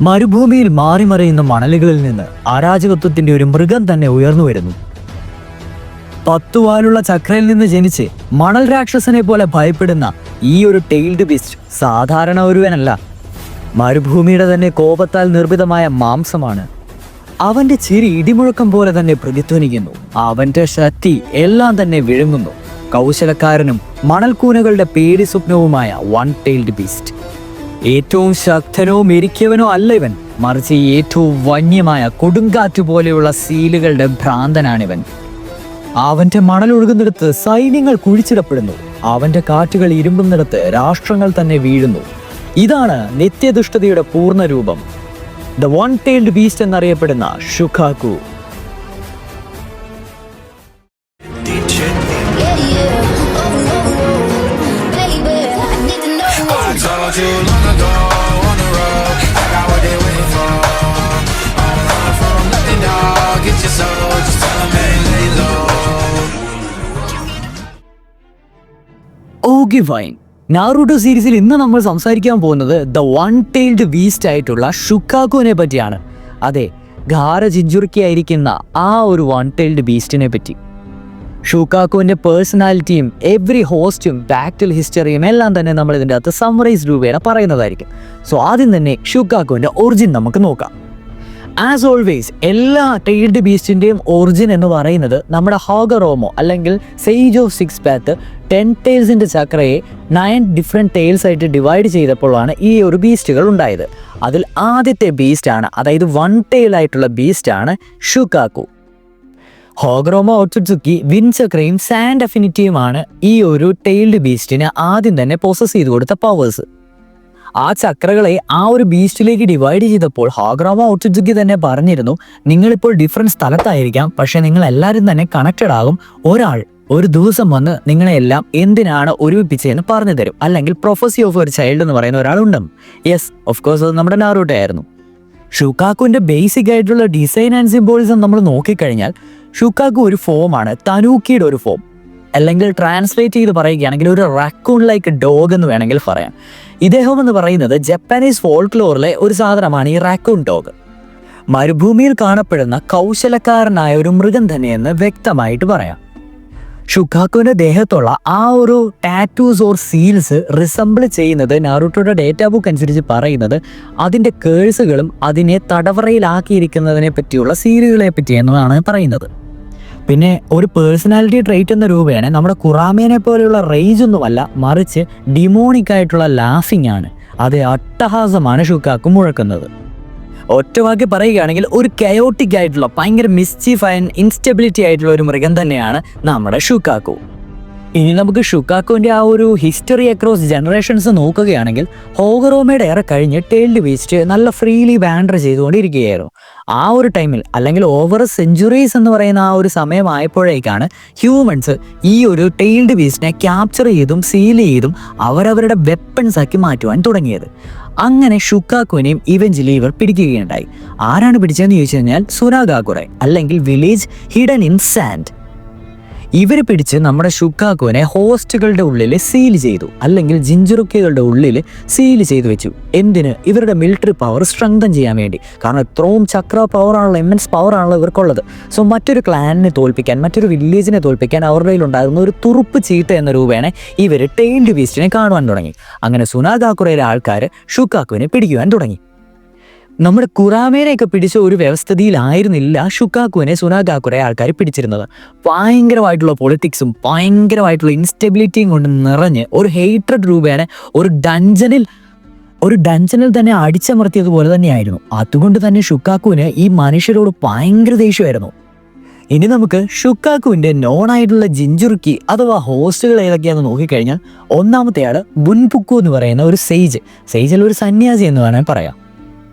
മരുഭൂമിയിൽ മാറിമറിയുന്ന മണലുകളിൽ നിന്ന് അരാജകത്വത്തിന്റെ ഒരു മൃഗം തന്നെ ഉയർന്നു വരുന്നു. 10 വാലുള്ള ചക്രയിൽ നിന്ന് ജനിച്ച് മണൽ രാക്ഷസനെ പോലെ ഭയപ്പെടുന്ന ഈ ഒരു ടെയിൽഡ് ബീസ്റ്റ് സാധാരണ ഒരുവനല്ല. മരുഭൂമിയുടെ തന്നെ കോപത്താൽ നിർമ്മിതമായ മാംസമാണ്. അവന്റെ ചിരി ഇടിമുഴക്കം പോലെ തന്നെ പ്രതിധ്വനിക്കുന്നു. അവന്റെ ശക്തി എല്ലാം തന്നെ വിഴുങ്ങുന്നു. കൗശലക്കാരനും മണൽക്കൂനകളുടെ പേടി സ്വപ്നവുമായ വൺ ടെയിൽഡ് ബീസ്റ്റ്. ഏറ്റവും ശക്തനോ മെരിക്കവനോ അല്ല ഇവൻ, മറിച്ച് ഏറ്റവും വന്യമായ കൊടുങ്കാറ്റ് പോലെയുള്ള സീലുകളുടെ ഭ്രാന്തനാണിവൻ. അവന്റെ മണലൊഴുകുന്നിടത്ത് സൈന്യങ്ങൾ കുഴിച്ചിടപ്പെടുന്നു. അവന്റെ കാറ്റുകൾ ഇരുമ്പുന്നിടത്ത് രാഷ്ട്രങ്ങൾ തന്നെ വീഴുന്നു. ഇതാണ് നിത്യദുഷ്ടതയുടെ പൂർണ്ണ രൂപം, ദ വൺ ടെയിൽഡ് ബീസ്റ്റ് എന്നറിയപ്പെടുന്ന ഷുക്കാക്കു. Ogee wine. നാറൂട്ടോ സീരീസിൽ ഇന്ന് നമ്മൾ സംസാരിക്കാൻ പോകുന്നത് ദ വൺ ടെയിൽഡ് ബീസ്റ്റ് ആയിട്ടുള്ള ഷുക്കാക്കുവിനെ പറ്റിയാണ്. അതെ, ഘാര ജിഞ്ചുറുക്കിയായിരിക്കുന്ന ആ ഒരു വൺ ടെയിൽഡ് ബീസ്റ്റിനെ പറ്റി. ഷുക്കാക്കുവിൻ്റെ പേഴ്സണാലിറ്റിയും എവറി ഹോസ്റ്റും ബാറ്റിൽ ഹിസ്റ്ററിയും എല്ലാം തന്നെ നമ്മൾ ഇതിൻ്റെ അകത്ത് സമ്മറൈസ് രൂപേണ പറയുന്നതായിരിക്കും. സോ ആദ്യം തന്നെ ഷുക്കാക്കുവിൻ്റെ ഒറിജിൻ നമുക്ക് നോക്കാം. ആസ് ഓൾവേസ് എല്ലാ ടെയിൽഡ് ബീസ്റ്റിൻ്റെയും ഒറിജിൻ എന്ന് പറയുന്നത് നമ്മുടെ ഹോഗറോമോ അല്ലെങ്കിൽ siege of six path 10 ടെയിൽസിൻ്റെ ചക്രയെ 9 different tales ആയിട്ട് ഡിവൈഡ് ചെയ്തപ്പോഴാണ് ഈ ഒരു ബീസ്റ്റുകൾ ഉണ്ടായത്. അതിൽ ആദ്യത്തെ ബീസ്റ്റാണ്, അതായത് വൺ ടെയിൽ ആയിട്ടുള്ള ബീസ്റ്റാണ് ഷുക്കാക്കു. ഹോഗറോമോ ഒട്സുട്സുക്കി വിൻചക്രയും സാൻഡ് അഫിനിറ്റിയുമാണ് ഈ ഒരു ടെയിൽഡ് ബീസ്റ്റിന് ആദ്യം തന്നെ പോസസ് ചെയ്ത് കൊടുത്ത പവേഴ്സ്. ആ ചക്രകളെ ആ ഒരു ബീസ്റ്റിലേക്ക് ഡിവൈഡ് ചെയ്തപ്പോൾ ഹോഗറോമോ ഒട്സുട്സുക്കി തന്നെ പറഞ്ഞിരുന്നു, നിങ്ങളിപ്പോൾ ഡിഫറെൻറ്റ് സ്ഥലത്തായിരിക്കാം, പക്ഷേ നിങ്ങൾ എല്ലാവരും തന്നെ കണക്റ്റഡ് ആകും. ഒരാൾ ഒരു ദിവസം വന്ന് നിങ്ങളെല്ലാം എന്തിനാണ് ഒരുമിപ്പിച്ചതെന്ന് പറഞ്ഞു തരും, അല്ലെങ്കിൽ പ്രൊഫസി ഓഫ് ഒരു ചൈൽഡ് എന്ന് പറയുന്ന ഒരാളുണ്ടെന്ന്. യെസ്, ഓഫ് കോഴ്സ് അത് നമ്മുടെ നാറൂട്ടോ ആയിരുന്നു. ഷുക്കാക്കുവിൻ്റെ ബേസിക് ആയിട്ടുള്ള ഡിസൈൻ ആൻഡ് സിംബോളിസം നമ്മൾ നോക്കിക്കഴിഞ്ഞാൽ ഷുക്കാക്കു ഒരു ഫോമാണ്, തനൂക്കിയുടെ ഒരു ഫോം, അല്ലെങ്കിൽ ട്രാൻസ്ലേറ്റ് ചെയ്ത് പറയുകയാണെങ്കിൽ ഒരു റാക്കൂൺ ലൈക്ക് ഡോഗ് എന്ന് വേണമെങ്കിൽ പറയാം. ഇദ്ദേഹം എന്ന് പറയുന്നത് ജപ്പാനീസ് ഫോൾക്ലോറിലെ ഒരു സാധനമാണ് ഈ റാക്കൂൺ ഡോഗ്. മരുഭൂമിയിൽ കാണപ്പെടുന്ന കൗശലക്കാരനായ ഒരു മൃഗം തന്നെയെന്ന് വ്യക്തമായിട്ട് പറയാം. ഷുക്കാക്കുവിൻ്റെ ദേഹത്തുള്ള ആ ഒരു ടാറ്റൂസ് ഓർ സീൽസ് റിസംബിൾ ചെയ്യുന്നത് നാറൂട്ടോയുടെ ഡേറ്റാ ബുക്ക് അനുസരിച്ച് പറയുന്നത് അതിൻ്റെ കേഴ്സുകളും അതിനെ തടവറയിലാക്കിയിരിക്കുന്നതിനെ പറ്റിയുള്ള സീലുകളെ പറ്റി എന്നതാണ് പറയുന്നത്. പിന്നെ ഒരു പേഴ്സണാലിറ്റി ട്രേറ്റ് എന്ന രൂപേണ നമ്മുടെ കുറാമേനെ പോലെയുള്ള റേജ് ഒന്നുമല്ല, മറിച്ച് ഡിമോണിക് ആയിട്ടുള്ള ലാഫിംഗ് ആണ്. അത് അട്ടഹാസമാണ് ഷുക്കാക്കു മുഴക്കുന്നത്. ഒറ്റവാക്കി പറയുകയാണെങ്കിൽ ഒരു കയോട്ടിക് ആയിട്ടുള്ള ഭയങ്കര മിസ്ചീഫ് ആൻഡ് ഇൻസ്റ്റെബിലിറ്റി ആയിട്ടുള്ള ഒരു മൃഗം തന്നെയാണ് നമ്മുടെ ഷുക്കാക്കു. ഇനി നമുക്ക് ഷുക്കാക്കുവിൻ്റെ ആ ഒരു ഹിസ്റ്ററി അക്രോസ് ജനറേഷൻസ് നോക്കുകയാണെങ്കിൽ ഹോഗറോമയുടെ ഏറെ കഴിഞ്ഞ് ടെയിൽഡ് ബീസ്റ്റ് നല്ല ഫ്രീലി വാൻഡർ ചെയ്തുകൊണ്ടിരിക്കുകയായിരുന്നു. ആ ഒരു ടൈമിൽ, അല്ലെങ്കിൽ ഓവർ സെഞ്ചുറീസ് എന്ന് പറയുന്ന ആ ഒരു സമയമായപ്പോഴേക്കാണ് ഹ്യൂമൻസ് ഈ ഒരു ടെയിൽഡ് ബീസ്റ്റിനെ ക്യാപ്ചർ ചെയ്തും സീൽ ചെയ്തും അവരവരുടെ വെപ്പൺസ് ആക്കി മാറ്റുവാൻ തുടങ്ങിയത്. അങ്ങനെ ഷുക്കാക്കുവിനെയും ഇവഞ്ചലി ഇവർ പിടിക്കുകയുണ്ടായി. ആരാണ് പിടിച്ചതെന്ന് ചോദിച്ചു കഴിഞ്ഞാൽ സുനാഗാകുറെ, അല്ലെങ്കിൽ വില്ലേജ് ഹിഡൻ ഇൻ സാൻഡ്. ഇവർ പിടിച്ച് നമ്മുടെ ഷുക്കാക്കുവിനെ ഹോസ്റ്റുകളുടെ ഉള്ളിൽ സീൽ ചെയ്തു, അല്ലെങ്കിൽ ജിഞ്ചുറുക്കികളുടെ ഉള്ളിൽ സീൽ ചെയ്തു വെച്ചു. എന്തിന്? ഇവരുടെ മിലിറ്ററി പവർ സ്ട്രെങ്തൻ ചെയ്യാൻ വേണ്ടി. കാരണം ഇത്രയും ചക്ര പവറാണല്ലോ, ഇമ്മൻസ് പവറാണല്ലോ ഇവർക്കുള്ളത്. സോ മറ്റൊരു ക്ലാനിനെ തോൽപ്പിക്കാൻ, മറ്റൊരു വില്ലേജിനെ തോൽപ്പിക്കാൻ അവരുടെ കയ്യിലുണ്ടായിരുന്ന ഒരു തുറുപ്പ് ചീട്ട് എന്ന രൂപേണ ഇവർ ടെയിൽഡ് ബീസ്റ്റിനെ കാണുവാൻ തുടങ്ങി. അങ്ങനെ സുനാഗാകുറയിലെ ആൾക്കാർ ഷുക്കാക്കുവിനെ പിടിക്കുവാൻ തുടങ്ങി. നമ്മുടെ കുറാമേനെയൊക്കെ പിടിച്ച ഒരു വ്യവസ്ഥിതിയിലായിരുന്നില്ല ഷുക്കാക്കുവിനെ സുനാഗാകുറെ ആൾക്കാർ പിടിച്ചിരുന്നത്. ഭയങ്കരമായിട്ടുള്ള പൊളിറ്റിക്സും ഭയങ്കരമായിട്ടുള്ള ഇൻസ്റ്റെബിലിറ്റിയും കൊണ്ട് നിറഞ്ഞ് ഒരു ഹെയ്ട്രഡ് രൂപേണ ഒരു ഡഞ്ചനിൽ തന്നെ അടിച്ചമർത്തിയതുപോലെ തന്നെയായിരുന്നു. അതുകൊണ്ട് തന്നെ ഷുക്കാക്കുവിന് ഈ മനുഷ്യരോട് ഭയങ്കര ദേഷ്യമായിരുന്നു. ഇനി നമുക്ക് ഷുക്കാക്കുവിൻ്റെ നോൺ ആയിട്ടുള്ള ജിഞ്ചുറുക്കി അഥവാ ഹോസ്റ്റുകൾ ഏതൊക്കെയാണെന്ന് നോക്കിക്കഴിഞ്ഞാൽ ഒന്നാമത്തെയാൾ ബുൻപുക്കു എന്ന് പറയുന്ന ഒരു സെയ്ജിൽ ഒരു സന്യാസി എന്ന് വേണമെങ്കിൽ പറയാം.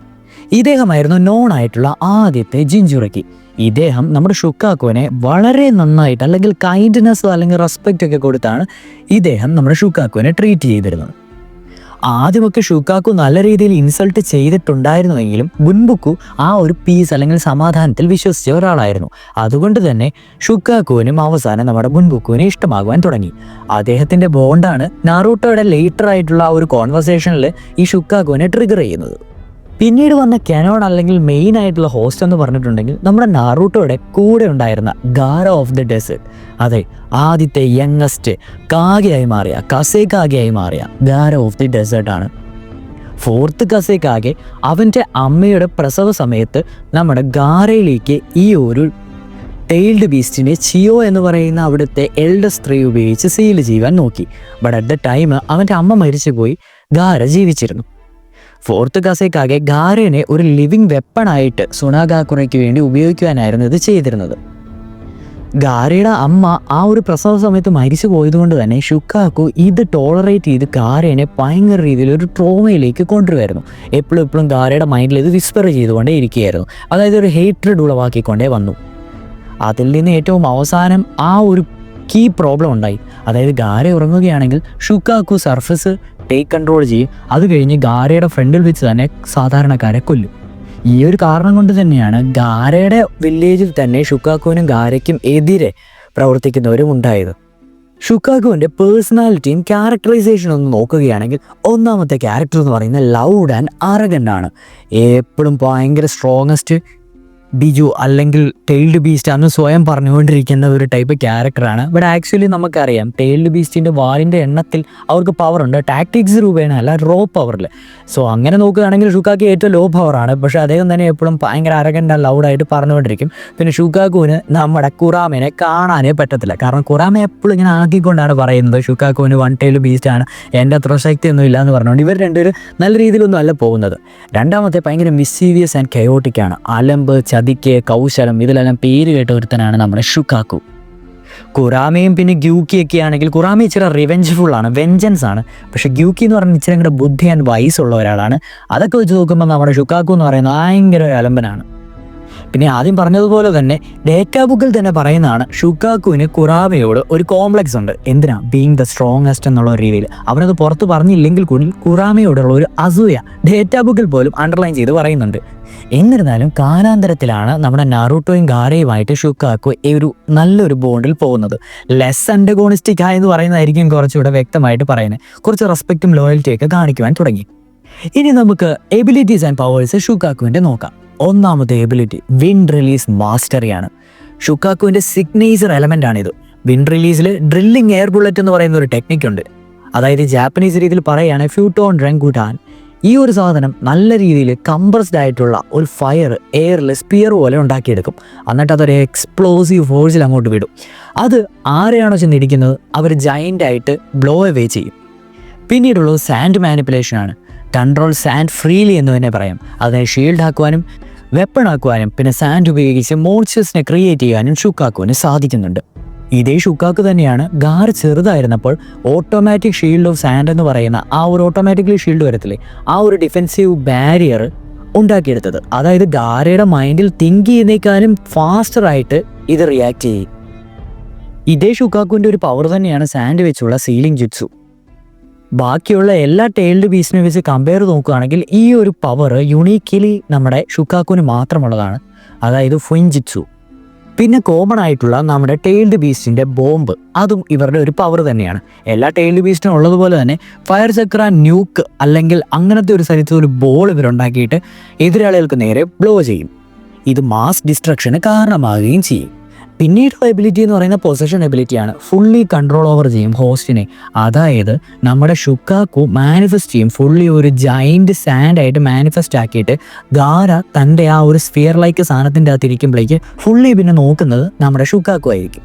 ഇദ്ദേഹമായിരുന്നു നോൺ ആയിട്ടുള്ള ആദ്യത്തെ ജിഞ്ചുറുക്കി. ഇദ്ദേഹം നമ്മുടെ ഷുക്കാക്കുവിനെ വളരെ നന്നായിട്ട്, അല്ലെങ്കിൽ കൈൻഡ്നെസ് അല്ലെങ്കിൽ റെസ്പെക്റ്റ് ഒക്കെ കൊടുത്താണ് ഇദ്ദേഹം നമ്മുടെ ഷുക്കാക്കുവിനെ ട്രീറ്റ് ചെയ്തിരുന്നത്. ആദ്യമൊക്കെ ഷുക്കാക്കു നല്ല രീതിയിൽ ഇൻസൾട്ട് ചെയ്തിട്ടുണ്ടായിരുന്നുവെങ്കിലും ബുൻപുക്കു ആ ഒരു പീസ് അല്ലെങ്കിൽ സമാധാനത്തിൽ വിശ്വസിച്ച ഒരാളായിരുന്നു. അതുകൊണ്ട് തന്നെ ഷുക്കാക്കുവിനും അവസാനം നമ്മുടെ ബുൻപുക്കുവിനെ ഇഷ്ടമാകുവാൻ തുടങ്ങി. അദ്ദേഹത്തിൻ്റെ ബോണ്ടാണ് നാറൂട്ടോയുടെ ലേറ്റർ ആയിട്ടുള്ള ഒരു കോൺവെർസേഷനിൽ ഈ ഷുക്കാക്കുവിനെ ട്രിഗർ ചെയ്യുന്നത്. പിന്നീട് വന്ന കെനോൺ അല്ലെങ്കിൽ മെയിൻ ആയിട്ടുള്ള ഹോസ്റ്റ് എന്ന് പറഞ്ഞിട്ടുണ്ടെങ്കിൽ നമ്മുടെ നാറൂട്ടോയുടെ കൂടെ ഉണ്ടായിരുന്ന ഗാര ഓഫ് ദി ഡെസേർട്ട്. അതെ, ആദ്യത്തെ യങ്ങസ്റ്റ് കാഗെയായി മാറിയ കസേകാഗെയായി മാറിയ ഗാര ഓഫ് ദി ഡെസേർട്ടാണ്. 4th കസേകാഗെ അവൻ്റെ അമ്മയുടെ പ്രസവ സമയത്ത് നമ്മുടെ ഗാരയിലേക്ക് ഈ ഒരു ടെയിൽഡ് ബീസ്റ്റിനെ ചിയോ എന്ന് പറയുന്ന അവിടുത്തെ എൽഡർ സ്ത്രീ ഉപയോഗിച്ച് സീൽ ചെയ്യാൻ നോക്കി. ബട്ട് അറ്റ് ദ ടൈം അവൻ്റെ അമ്മ മരിച്ചുപോയി, ഗാര ജീവിച്ചിരുന്നു. 4th കസേകാഗെ ഗാരനെ ഒരു ലിവിങ് വെപ്പണായിട്ട് സുനാഗാക്കുറയ്ക്ക് വേണ്ടി ഉപയോഗിക്കുവാനായിരുന്നു ഇത് ചെയ്തിരുന്നത്. ഗാരയുടെ അമ്മ ആ ഒരു പ്രസവ സമയത്ത് മരിച്ചു പോയതുകൊണ്ട് തന്നെ ഷുക്കാക്കു ഇത് ടോളറേറ്റ് ചെയ്ത് ഗാരനെ ഭയങ്കര രീതിയിൽ ഒരു ട്രോമയിലേക്ക് കൊണ്ടുവരുമായിരുന്നു. എപ്പോഴും ഗാരയുടെ മൈൻഡിൽ ഇത് വിസ്പർ ചെയ്തുകൊണ്ടേ ഇരിക്കുകയായിരുന്നു. അതായത് ഒരു ഹേറ്റ്രഡ് ഉളവാക്കിക്കൊണ്ടേ വന്നു. അതിൽ നിന്ന് ഏറ്റവും അവസാനം ആ ഒരു കീ പ്രോബ്ലം ഉണ്ടായി. അതായത് ഗാര ഉറങ്ങുകയാണെങ്കിൽ ഷുക്കാക്കു സർഫസ് ടേക്ക് കൺട്രോൾ ചെയ്യും. അത് കഴിഞ്ഞ് ഗാരയുടെ ഫ്രണ്ടിൽ വെച്ച് തന്നെ സാധാരണക്കാരെ കൊല്ലും. ഈ ഒരു കാരണം കൊണ്ട് തന്നെയാണ് ഗാരയുടെ വില്ലേജിൽ തന്നെ ഷുക്കാക്കുവിനും ഗാരയ്ക്കും എതിരെ പ്രവർത്തിക്കുന്നവരും ഉണ്ടായത്. ഷുക്കാക്കുവിൻ്റെ പേഴ്സണാലിറ്റിയും ക്യാരക്ടറൈസേഷനും ഒന്ന് നോക്കുകയാണെങ്കിൽ ഒന്നാമത്തെ ക്യാരക്ടർ എന്ന് പറയുന്നത് ലൗഡ് ആൻഡ് ആരഗൻ്റ് ആണ്. എപ്പോഴും ഭയങ്കര സ്ട്രോങ്ങസ്റ്റ് ബിജു അല്ലെങ്കിൽ ടെയിൽഡ് ബീസ്റ്റ് അന്ന് സ്വയം പറഞ്ഞുകൊണ്ടിരിക്കുന്ന ഒരു ടൈപ്പ് ക്യാരക്ടറാണ്. ബട്ട് ആക്ച്വലി നമുക്കറിയാം ടെയിൽഡ് ബീസ്റ്റിൻ്റെ വാലിൻ്റെ എണ്ണത്തിൽ അവർക്ക് പവറുണ്ട്, ടാക്ടിക്സ് രൂപേണ അല്ല, റോ പവറിൽ. സോ അങ്ങനെ നോക്കുകയാണെങ്കിൽ ഷുക്കാക്ക് ഏറ്റവും ലോ പവറാണ്. പക്ഷേ അദ്ദേഹം തന്നെ എപ്പോഴും ഭയങ്കര അരഗൻ്റ് ലൗഡായിട്ട് പറഞ്ഞുകൊണ്ടിരിക്കും. പിന്നെ ഷുക്കാക്കുവിന് നമ്മുടെ കുറാമേനെ കാണാനേ പറ്റത്തില്ല. കാരണം കുറാമ എപ്പോഴും ഇങ്ങനെ ആക്കിക്കൊണ്ടാണ് പറയുന്നത് ഷുക്കാക്കുവിന് 1 ടൈൽഡ് ബീസ്റ്റാണ്, എൻ്റെ അത്ര ശക്തിയൊന്നും ഇല്ല എന്ന് പറഞ്ഞുകൊണ്ട് ഇവർ രണ്ടുപേരും നല്ല രീതിയിലൊന്നും അല്ല പോകുന്നത്. രണ്ടാമത്തെ ഭയങ്കര മിസ്സീവിയസ് ആൻഡ് കയോട്ടിക്കാണ്. അലമ്പ്, ചതിക്ക്, കൗശലം, ഇതിലെല്ലാം പേര് കേട്ട ഒരുത്തനാണ് നമ്മുടെ ഷുക്കാക്കു. കുറാമയും പിന്നെ ഗ്യൂക്കിയൊക്കെ ആണെങ്കിൽ കുറാമ ഇച്ചിരി റിവെഞ്ച്ഫുള്ളാണ്, വെഞ്ചൻസ് ആണ്. പക്ഷേ ഗ്യൂക്കി എന്ന് പറഞ്ഞാൽ ഇച്ചിരി കൂടെ ബുദ്ധി ആൻഡ് വയസ്സുള്ള ഒരാളാണ്. അതൊക്കെ വെച്ച് നോക്കുമ്പോൾ നമ്മുടെ ഷുക്കാക്കു എന്ന് പറയുന്നത് ഭയങ്കര അലമ്പനാണ്. പിന്നെ ആദ്യം പറഞ്ഞതുപോലെ തന്നെ ഡേറ്റാ ബുക്കിൽ തന്നെ പറയുന്നതാണ് ഷുക്കാക്കുവിന് കുറാമയോട് ഒരു കോംപ്ലക്സ് ഉണ്ട്. എന്തിനാ? ബീങ് ദ സ്ട്രോങ്ങസ്റ്റ് എന്നുള്ള രീതിയിൽ. അവനത് പുറത്ത് പറഞ്ഞില്ലെങ്കിൽ കൂടി കുറാമയോടുള്ള ഒരു അസൂയ ഡേറ്റാ ബുക്കിൽ പോലും അണ്ടർലൈൻ ചെയ്ത് പറയുന്നുണ്ട്. എന്നിരുന്നാലും കാലാന്തരത്തിലാണ് നമ്മുടെ നാറൂട്ടോയും ഗാരയുമായിട്ട് ഷുക്കാക്കു ഒരു നല്ലൊരു ബോണ്ടിൽ പോകുന്നത്. ലെസ് അൻറ്റഗോണിസ്റ്റിക് ആയെന്ന് പറയുന്നതായിരിക്കും കുറച്ചുകൂടെ വ്യക്തമായിട്ട് പറയുന്നത്. കുറച്ച് റെസ്പെക്റ്റും ലോയൽറ്റിയൊക്കെ കാണിക്കുവാൻ തുടങ്ങി. ഇനി നമുക്ക് എബിലിറ്റീസ് ആൻഡ് പവേഴ്സ് ഷുക്കാക്കുവിൻ്റെ നോക്കാം. ഒന്നാമത്തെ എബിലിറ്റി വിൻഡ് റിലീസ് മാസ്റ്ററിയാണ്. ഷുക്കാക്കുവിൻ്റെ സിഗ്നേച്ചർ എലമെൻ്റ് ആണിത്. വിൻഡ് റിലീസിൽ ഡ്രില്ലിംഗ് എയർ ബുള്ളറ്റ് എന്ന് പറയുന്ന ഒരു ടെക്നിക്കുണ്ട്. അതായത് ജാപ്പനീസ് രീതിയിൽ പറയുകയാണെങ്കിൽ ഫ്യൂട്ടോൺ റെങ്കുട്ടാൻ. ഈ ഒരു സാധനം നല്ല രീതിയിൽ കംപ്രസ്ഡ് ആയിട്ടുള്ള ഒരു ഫയർ എയറിൽ സ്പിയർ പോലെ ഉണ്ടാക്കിയെടുക്കും. എന്നിട്ട് അതൊരു എക്സ്പ്ലോസീവ് ഫോഴ്സിൽ അങ്ങോട്ട് വിടും. അത് ആരെയാണോ ചെന്നിരിക്കുന്നത് അവർ ജയൻ്റായിട്ട് ബ്ലോ അവേ ചെയ്യും. പിന്നീടുള്ളത് സാൻഡ് മാനിപ്പുലേഷനാണ്. കൺട്രോൾ സാൻഡ് ഫ്രീലി എന്ന് തന്നെ പറയാം. അതിനെ ഷീൽഡ് ആക്കുവാനും വെപ്പൺ ആക്കുവാനും പിന്നെ സാൻഡ് ഉപയോഗിച്ച് മോൺസ്റ്റേഴ്സിനെ ക്രിയേറ്റ് ചെയ്യാനും ഷുക്കാക്കുവിന് സാധിക്കുന്നുണ്ട്. ഇതേ ഷുക്കാക്കു തന്നെയാണ് ഗാര ചെറുതായിരുന്നപ്പോൾ ഓട്ടോമാറ്റിക് ഷീൽഡ് ഓഫ് സാൻഡ് എന്ന് പറയുന്ന ആ ഒരു ഓട്ടോമാറ്റിക്കലി ഷീൽഡ് വരത്തില്ലേ, ആ ഒരു ഡിഫെൻസീവ് ബാരിയർ ഉണ്ടാക്കിയെടുത്തത്. അതായത് ഗാരയുടെ മൈൻഡിൽ തിങ്ക് ചെയ്യുന്നേക്കാളും ഫാസ്റ്ററായിട്ട് ഇത് റിയാക്ട് ചെയ്യും. ഇതേ ഷുക്കാക്കുവിൻ്റെ ഒരു പവർ തന്നെയാണ് സാൻഡ് വെച്ചുള്ള സീലിംഗ് ജുറ്റ്സു. ബാക്കിയുള്ള എല്ലാ ടെയിൽഡ് ബീസ്റ്റിനെ വെച്ച് കമ്പയർ നോക്കുകയാണെങ്കിൽ ഈ ഒരു പവർ യുണീക്കലി നമ്മുടെ ഷുക്കാക്കുവിന് മാത്രമുള്ളതാണ്. അതായത് ഫുൻജിറ്റ്സു. പിന്നെ കോമൺ ആയിട്ടുള്ള നമ്മുടെ ടെയിൽഡ് ബീസ്റ്റിൻ്റെ ബോംബ്, അതും ഇവരുടെ ഒരു പവർ തന്നെയാണ്. എല്ലാ ടെയിൽഡ് ബീസ്റ്റിനും ഉള്ളതുപോലെ തന്നെ ഫയർ ചക്ര, ന്യൂക്ക് അല്ലെങ്കിൽ അങ്ങനത്തെ ഒരു സ്ഥലത്ത് ഒരു ബോൾ ഇവരുണ്ടാക്കിയിട്ട് എതിരാളികൾക്ക് നേരെ ബ്ലോ ചെയ്യും. ഇത് മാസ് ഡിസ്ട്രക്ഷന് കാരണമാകുകയും ചെയ്യും. പിന്നീടുള്ള എബിലിറ്റി എന്ന് പറയുന്ന പൊസഷൻ എബിലിറ്റിയാണ്. ഫുള്ളി കൺട്രോൾ ഓവർ ചെയ്യും ഹോസ്റ്റിനെ. അതായത് നമ്മുടെ ഷുക്കാക്കു മാനിഫെസ്റ്റ് ചെയ്യും. ഫുള്ളി ഒരു ജൈൻറ്റ് സാൻഡായിട്ട് മാനിഫെസ്റ്റ് ആക്കിയിട്ട് ഗാര തൻ്റെ ആ ഒരു സ്ഫിയർ ലൈക്ക് സാധനത്തിൻ്റെ അകത്തിരിക്കുമ്പോഴേക്ക് ഫുള്ളി പിന്നെ നോക്കുന്നത് നമ്മുടെ ഷുക്കാക്കു ആയിരിക്കും.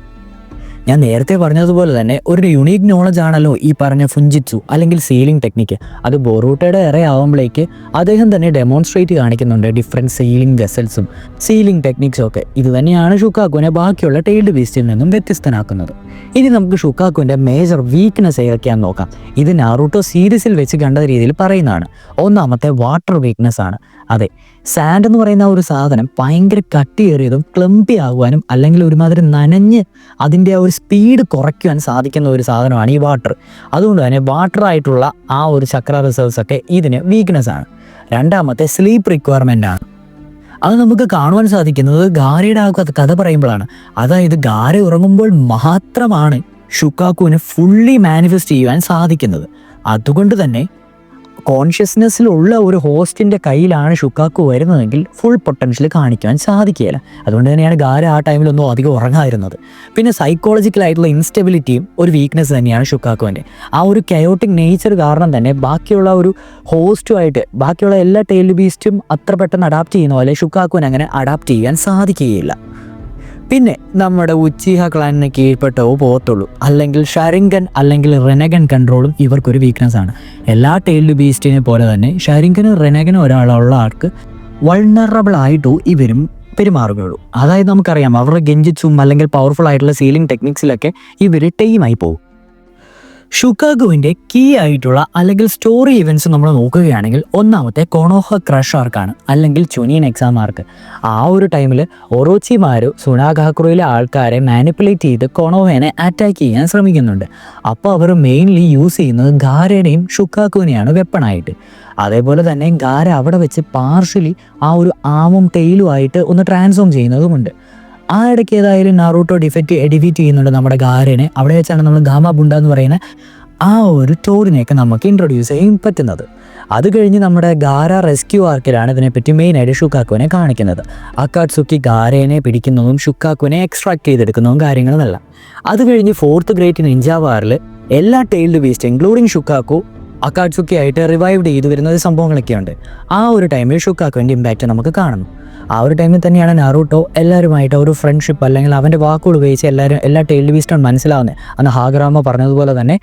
ഞാൻ നേരത്തെ പറഞ്ഞതുപോലെ തന്നെ ഒരു യുണീക്ക് നോളജ് ആണല്ലോ ഈ പറഞ്ഞ ഫുൻജിറ്റ്സു അല്ലെങ്കിൽ സീലിംഗ് ടെക്നിക്ക്. അത് ബൊറൂട്ടയുടെ ഇറ ആവുമ്പോഴേക്ക് അദ്ദേഹം തന്നെ ഡെമോൺസ്ട്രേറ്റ് കാണിക്കുന്നുണ്ട് ഡിഫറെൻറ്റ് സീലിംഗ് വെസൽസും സീലിംഗ് ടെക്നിക്സും ഒക്കെ. ഇത് തന്നെയാണ് ഷുക്കാക്കുവിനെ ബാക്കിയുള്ള ടെയിൽഡ് ബീസ്റ്റിൽ നിന്നും വ്യത്യസ്തനാക്കുന്നത്. ഇനി നമുക്ക് ഷുക്കാക്കുവിൻ്റെ മേജർ വീക്ക്നെസ് ഏതൊക്കെയാണെന്ന് നോക്കാം. ഇത് നാറൂട്ടോ സീരീസിൽ വെച്ച് കണ്ട രീതിയിൽ പറയുന്നതാണ്. ഒന്നാമത്തെ വാട്ടർ വീക്ക്നെസ് ആണ്. അതെ, സാൻഡ് എന്ന് പറയുന്ന ഒരു സാധനം ഭയങ്കര കട്ടിയേറിയതും ക്ലംപി ആകുവാനും അല്ലെങ്കിൽ ഒരുമാതിരി നനഞ്ഞ് അതിൻ്റെ ആ ഒരു സ്പീഡ് കുറയ്ക്കുവാൻ സാധിക്കുന്ന ഒരു സാധനമാണ് ഈ വാട്ടർ. അതുകൊണ്ട് തന്നെ വാട്ടർ ആയിട്ടുള്ള ആ ഒരു ചക്ര റിസർവ്സ് ഒക്കെ ഇതിന് വീക്ക്നെസ് ആണ്. രണ്ടാമത്തെ സ്ലീപ്പ് റിക്വയർമെൻ്റ് ആണ്. അത് നമുക്ക് കാണുവാൻ സാധിക്കുന്നത് ഗാരയുടെ ആ കഥ പറയുമ്പോഴാണ്. അതായത് ഗാര ഉറങ്ങുമ്പോൾ മാത്രമാണ് ഷുക്കാക്കുവിന് ഫുള്ളി മാനിഫെസ്റ്റ് ചെയ്യുവാൻ സാധിക്കുന്നത്. അതുകൊണ്ട് തന്നെ കോൺഷ്യസ്നെസ്സിലുള്ള ഒരു ഹോസ്റ്റിൻ്റെ കയ്യിലാണ് ഷുക്കാക്കു വരുന്നതെങ്കിൽ ഫുൾ പൊട്ടൻഷ്യൽ കാണിക്കാൻ സാധിക്കുകയില്ല. അതുകൊണ്ട് തന്നെയാണ് ഗാര ആ ടൈമിലൊന്നും അധികം ഉറങ്ങാതിരുന്നത്. പിന്നെ സൈക്കോളജിക്കലായിട്ടുള്ള ഇൻസ്റ്റെബിലിറ്റിയും ഒരു വീക്ക്നെസ് തന്നെയാണ് ഷുക്കാക്കുവിൻ്റെ. ആ ഒരു കയോട്ടിക് നേച്ചർ കാരണം തന്നെ ബാക്കിയുള്ള ഒരു ഹോസ്റ്റുമായിട്ട് ബാക്കിയുള്ള എല്ലാ ടെയിൽ ബീസ്റ്റും അത്ര പെട്ടെന്ന് അഡാപ്റ്റ് ചെയ്യുന്ന പോലെ ഷുക്കാക്കുവിന് അങ്ങനെ അഡാപ്റ്റ് ചെയ്യാൻ സാധിക്കുകയില്ല. പിന്നെ നമ്മുടെ ഉച്ചീഹ ക്ലാനിന് കീഴ്പ്പെട്ടവോ പോകത്തുള്ളൂ. അല്ലെങ്കിൽ ഷരിങ്കൻ അല്ലെങ്കിൽ റെനഗൻ കൺട്രോളും ഇവർക്കൊരു വീക്ക്നെസ് ആണ്. എല്ലാ ടെയിൽഡ് ബീസ്റ്റിനെ പോലെ തന്നെ ഷരിങ്കനും റെനഗനും ഒരാളുള്ള ആൾക്ക് വൾണറബിൾ ആയിട്ടും ഇവരും പെരുമാറുകയുള്ളൂ. അതായത് നമുക്കറിയാം അവരുടെ ഗെഞ്ചിറ്റ്സും അല്ലെങ്കിൽ പവർഫുൾ ആയിട്ടുള്ള സീലിംഗ് ടെക്നിക്സിലൊക്കെ ഇവർ ടൈമായി പോകും. ഷുക്കാഗുവിൻ്റെ കീ ആയിട്ടുള്ള അല്ലെങ്കിൽ സ്റ്റോറി ഇവൻറ്റ്സ് നമ്മൾ നോക്കുകയാണെങ്കിൽ ഒന്നാമത്തെ കൊണോഹ ക്രഷ് ആർക്കാണ്, അല്ലെങ്കിൽ ചുനിയൻ എക്സാം ആർക്ക്. ആ ഒരു ടൈമിൽ ഒറോച്ചിമാരു സുനാഗാക്കുറയിലെ ആൾക്കാരെ മാനിപ്പുലേറ്റ് ചെയ്ത് കൊണോഹേനെ അറ്റാക്ക് ചെയ്യാൻ ശ്രമിക്കുന്നുണ്ട്. അപ്പോൾ അവർ മെയിൻലി യൂസ് ചെയ്യുന്നത് ഗാരയുടെയും ഷുക്കാക്കുവിനെയാണ് വെപ്പണായിട്ട്. അതേപോലെ തന്നെ ഗാര അവിടെ വെച്ച് പാർഷ്യലി ആ ഒരു ആമും ടെയിലുമായിട്ട് ഒന്ന് ട്രാൻസ്ഫോം ചെയ്യുന്നതുമുണ്ട്. ആ ഇടയ്ക്ക് ഏതായാലും നാറൂട്ടോ ഡിഫീറ്റ് ചെയ്യുന്നുണ്ട് നമ്മുടെ ഗാരനെ. അവിടെ വെച്ചാണ് നമ്മൾ ഗാമ ബുണ്ട എന്ന് പറയുന്ന ആ ഒരു ടോറിനെയൊക്കെ നമുക്ക് ഇൻട്രൊഡ്യൂസ് ചെയ്യാൻ പറ്റുന്നത്. അത് കഴിഞ്ഞ് നമ്മുടെ ഗാര റെസ്ക്യൂ ആർക്കിലാണ് ഇതിനെപ്പറ്റി മെയിനായിട്ട് ഷുക്കാക്കുവിനെ കാണിക്കുന്നത്. അക്കാട്സുക്കി ഗാരേനെ പിടിക്കുന്നതും ഷുക്കാക്കുവിനെ എക്സ്ട്രാക്ട് ചെയ്തെടുക്കുന്നതും കാര്യങ്ങളെല്ലാം. അത് കഴിഞ്ഞ് ഫോർത്ത് ഗ്രേറ്റ് നിഞ്ച വാറിൽ എല്ലാ ടെയിൽഡ് ബീസ്റ്റ് ഇൻക്ലൂഡിങ് ഷുക്കാക്കു അക്കാട്സുക്കി ആയിട്ട് റിവൈവ് ചെയ്ത് വരുന്ന സംഭവങ്ങളൊക്കെയുണ്ട്. ആ ഒരു ടൈമിൽ ഷുക്കാക്കുവിൻ്റെ ഇമ്പാക്റ്റ് നമുക്ക് കാണുന്നു. ആ ഒരു ടൈമിൽ തന്നെയാണ് നാറൂട്ടോ എല്ലാവരുമായിട്ട് ഒരു ഫ്രണ്ട്ഷിപ്പ് അല്ലെങ്കിൽ അവൻ്റെ വാക്കുകൾ ഉപയോഗിച്ച് എല്ലാ ടെയിൽഡ് ബീസ്റ്റും മനസ്സിലാവുന്നത്. അന്ന് ഹാഗ്രാമ പറഞ്ഞതുപോലെ തന്നെ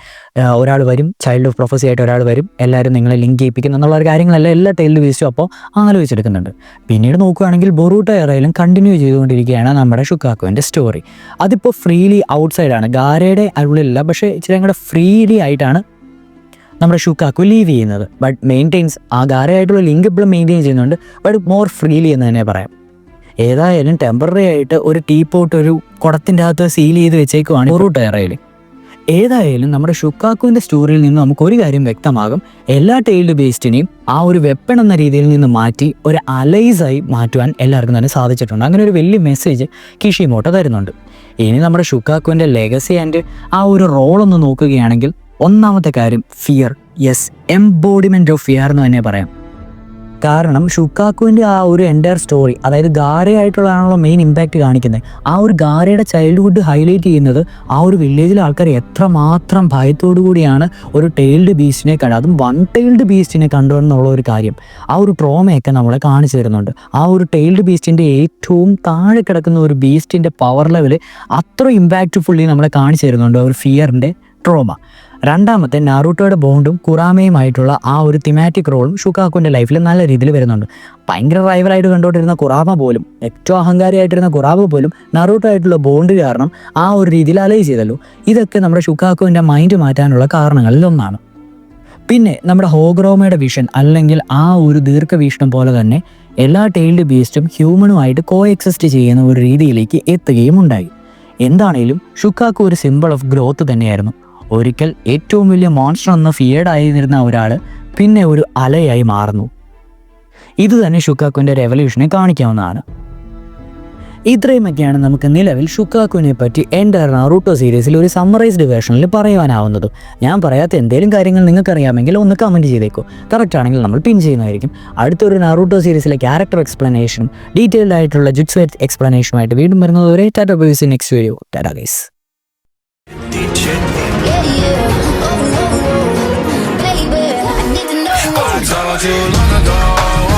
ഒരാൾ വരും, ചൈൽഡ് ഓഫ് പ്രൊഫസി ആയിട്ട് ഒരാൾ വരും, എല്ലാവരും നിങ്ങളെ ലിങ്ക് ചെയ്യിപ്പിക്കുന്നു എന്നുള്ള കാര്യങ്ങളെല്ലാം എല്ലാ ടെയിൽഡ് ബീസ്റ്റും അപ്പോൾ ആലോചിച്ചെടുക്കുന്നുണ്ട്. പിന്നീട് നോക്കുകയാണെങ്കിൽ ബൊറൂട്ടോ എറയിലും കണ്ടിന്യൂ ചെയ്തുകൊണ്ടിരിക്കുകയാണ് നമ്മുടെ ഷുക്കാക്കുവിൻ്റെ സ്റ്റോറി. അതിപ്പോൾ ഫ്രീലി ഔട്ട്സൈഡാണ്, ഗാരയുടെ ഉള്ളിലല്ല, പക്ഷേ ഇച്ചിരി കൂടെ ഫ്രീലി ആയിട്ടാണ് നമ്മുടെ ഷുക്കാക്കു ലീവ് ചെയ്യുന്നത്. ബട്ട് മെയിൻറ്റെയിൻസ് ആ ഗാരയായിട്ടുള്ള ലിങ്ക് ഇപ്പോഴും മെയിൻറ്റെയിൻ ചെയ്യുന്നുണ്ട്, ബട്ട് മോർ ഫ്രീലി എന്ന് തന്നെ പറയാം. ഏതായാലും ടെമ്പററി ആയിട്ട് ഒരു ടീപ്പോട്ട് ഒരു കുടത്തിൻ്റെ അകത്ത് സീൽ ചെയ്ത് വെച്ചേക്കുവാണ് ബൊറൂട്ടോ എറയിൽ. ഏതായാലും നമ്മുടെ ഷുക്കാക്കുവിൻ്റെ സ്റ്റോറിയിൽ നിന്ന് നമുക്കൊരു കാര്യം വ്യക്തമാകും, എല്ലാ ടെയിൽഡ് ബേസ്റ്റിനെയും ആ ഒരു വെപ്പൺ എന്ന രീതിയിൽ നിന്ന് മാറ്റി ഒരു അലൈസായി മാറ്റുവാൻ എല്ലാവർക്കും തന്നെ സാധിച്ചിട്ടുണ്ട്. അങ്ങനെ ഒരു വലിയ മെസ്സേജ് കിഷിമോട്ടോ തരുന്നുണ്ട്. ഇനി നമ്മുടെ ഷുക്കാക്കുവിൻ്റെ ലെഗസി ആൻഡ് ആ ഒരു റോളൊന്ന് നോക്കുകയാണെങ്കിൽ ഒന്നാമത്തെ കാര്യം fear. Yes, embodiment of fear എന്ന് തന്നെ പറയാം. കാരണം ഷുക്കാക്കുവിൻ്റെ ആ ഒരു എൻ്റയർ സ്റ്റോറി, അതായത് ഗാരയായിട്ടുള്ളതാണല്ലോ മെയിൻ ഇമ്പാക്റ്റ് കാണിക്കുന്നത്. ആ ഒരു ഗാരയുടെ ചൈൽഡ്ഹുഡ് ഹൈലൈറ്റ് ചെയ്യുന്നത് ആ ഒരു വില്ലേജിലെ ആൾക്കാർ എത്രമാത്രം ഭയത്തോടു കൂടിയാണ് ഒരു ടെയിൽഡ് ബീസ്റ്റിനെ കണ്ടത്, അതും വൺ ടെയിൽഡ് ബീസ്റ്റിനെ കണ്ടു എന്നുള്ള ഒരു കാര്യം. ആ ഒരു ട്രോമയൊക്കെ നമ്മളെ കാണിച്ചു തരുന്നുണ്ട്. ആ ഒരു ടെയിൽഡ് ബീസ്റ്റിൻ്റെ ഏറ്റവും താഴെ കിടക്കുന്ന ഒരു ബീസ്റ്റിൻ്റെ പവർ ലെവൽ അത്ര ഇമ്പാക്റ്റ്ഫുള്ളി നമ്മളെ കാണിച്ചു തരുന്നുണ്ട്, ഒരു ഫിയറിൻ്റെ ട്രോമ. രണ്ടാമത്തെ നാറൂട്ടോയുടെ ബോണ്ടും കുറാമയുമായിട്ടുള്ള ആ ഒരു തിമാറ്റിക് റോളും ഷുക്കാക്കുവിൻ്റെ ലൈഫിൽ നല്ല രീതിയിൽ വരുന്നുണ്ട്. ഭയങ്കര റൈവലായിട്ട് കണ്ടുകൊണ്ടിരുന്ന കുറാമ പോലും, ഏറ്റവും അഹങ്കാരിയായിട്ടിരുന്ന കുറാമ പോലും നാറൂട്ടോ ആയിട്ടുള്ള ബോണ്ട് കാരണം ആ ഒരു രീതിയിൽ അലൈസ് ചെയ്തല്ലോ. ഇതൊക്കെ നമ്മുടെ ഷുക്കാക്കുവിൻ്റെ മൈൻഡ് മാറ്റാനുള്ള കാരണങ്ങളിൽ ഒന്നാണ്. പിന്നെ നമ്മുടെ ഹോഗ്രോമയുടെ വിഷൻ അല്ലെങ്കിൽ ആ ഒരു ദീർഘവീക്ഷണം പോലെ തന്നെ എല്ലാ ടെയിൽഡ് ബീസ്റ്റും ഹ്യൂമനുമായിട്ട് കോ എക്സിസ്റ്റ് ചെയ്യുന്ന ഒരു രീതിയിലേക്ക് എത്തുകയും ഉണ്ടായി. എന്താണേലും ഷുക്കാക്കു ഒരു സിമ്പിൾ ഓഫ് ഗ്രോത്ത് തന്നെയായിരുന്നു. ഒരിക്കൽ ഏറ്റവും വലിയ മോൺസ്റ്റർ എന്ന ഫിയേർഡ് ആയിരുന്ന ഒരാൾ പിന്നെ ഒരു അലയായി മാറുന്നു. ഇത് തന്നെ ഷുക്കാക്കുവിൻ്റെ റെവല്യൂഷനെ കാണിക്കാവുന്നതാണ്. ഇത്രയുമൊക്കെയാണ് നമുക്ക് നിലവിൽ ഷുക്കാക്കുവിനെ പറ്റി എൻ്റെ നാറൂട്ടോ സീരീസിൽ ഒരു സമ്മറൈസ്ഡ് വേർഷനിൽ പറയുവാനാവുന്നത്. ഞാൻ പറയാത്ത എന്തെങ്കിലും കാര്യങ്ങൾ നിങ്ങൾക്കറിയാമെങ്കിൽ ഒന്ന് കമൻറ്റ് ചെയ്തേക്കോ. കറക്റ്റ് ആണെങ്കിൽ നമ്മൾ പിൻ ചെയ്യുന്നതായിരിക്കും. അടുത്തൊരു നാറൂട്ടോ സീരീസിലെ ക്യാരക്ടർ എക്സ്പ്ലനേഷനും ഡീറ്റെയിൽഡ് ആയിട്ടുള്ള ജുറ്റ്സു എക്സ്പ്ലനേഷനുമായിട്ട് വീണ്ടും വരുന്നതുവരെ tata bye see next video. Tata guys. Told you long ago